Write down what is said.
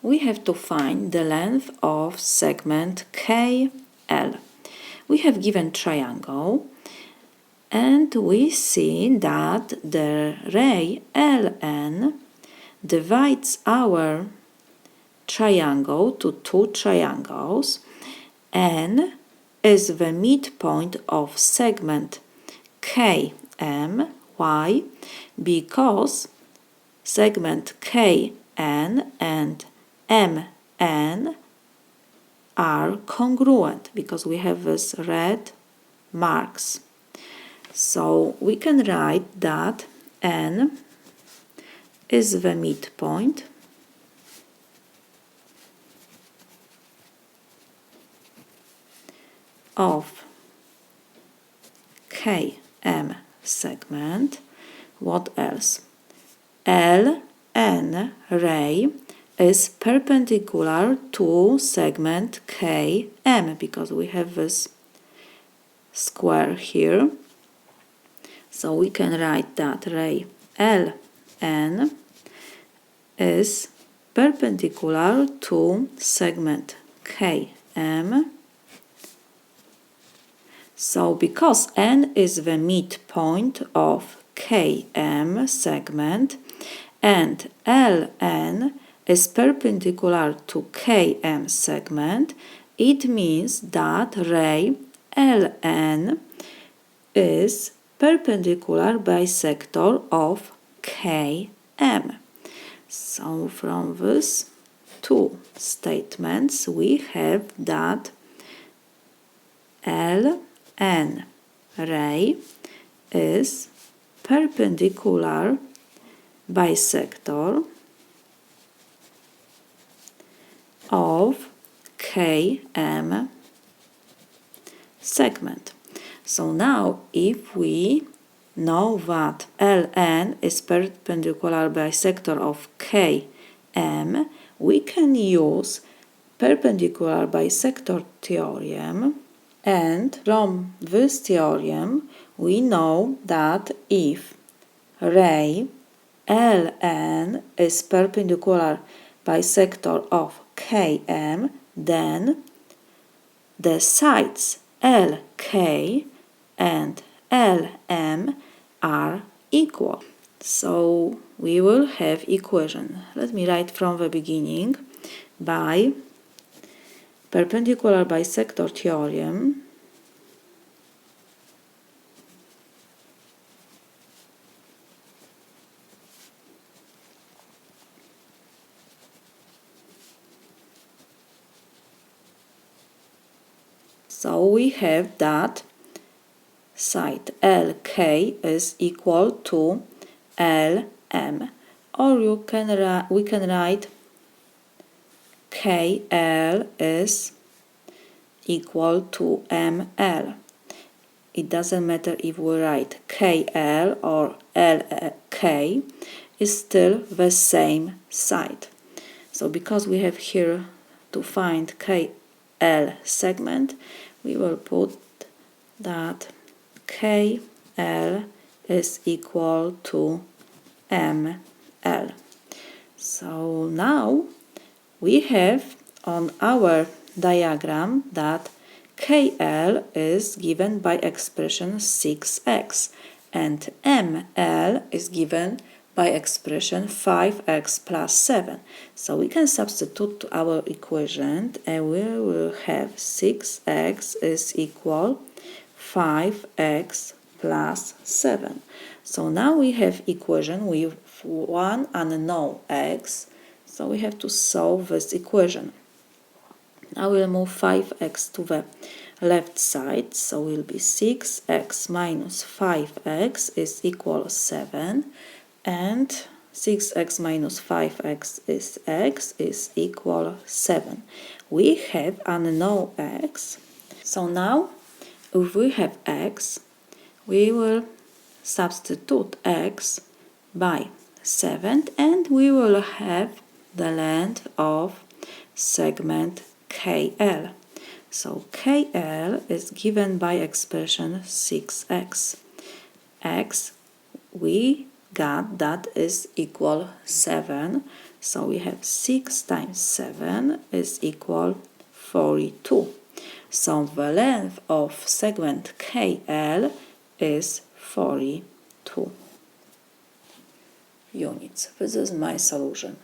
we have to find the length of segment KL. We have given triangle, and we see that the ray LN divides our triangle to two triangles. N is the midpoint of segment KM. Why? Because segment KN and MN are congruent, because we have these red marks. So we can write that N is the midpoint of KM segment. What else? LN ray is perpendicular to segment KM, because we have this square here. So we can write that ray LN is perpendicular to segment KM. So because N is the midpoint of KM segment and LN is perpendicular to KM segment, it means that ray LN is perpendicular bisector of KM. So from these two statements we have that LN ray is perpendicular bisector of KM segment. So now if we know that LN is perpendicular bisector of KM, we can use perpendicular bisector theorem, and from this theorem we know that if ray LN is perpendicular bisector of KM, then the sides LK and LM are equal. So we will have equation. Let me write from the beginning. By perpendicular bisector theorem, so we have that side LK is equal to LM, or we can write KL is equal to ML. It doesn't matter if we write KL or LK, is still the same side. So because we have here to find KL segment, we will put that KL is equal to ML. So now we have on our diagram that KL is given by expression 6x and ML is given by expression 5x plus 7. So we can substitute to our equation and we will have 6x is equal 5x plus 7. So now we have equation with one unknown x. So we have to solve this equation. I will move 5x to the left side, so will be 6x minus 5x is equal 7, and 6x minus 5x is x is equal 7. We have unknown x. So now if we have x, we will substitute x by 7 and we will have the length of segment KL. So KL is given by expression 6x. X we got that is equal 7. So we have 6 times 7 is equal 42. So the length of segment KL is 42 units. This is my solution.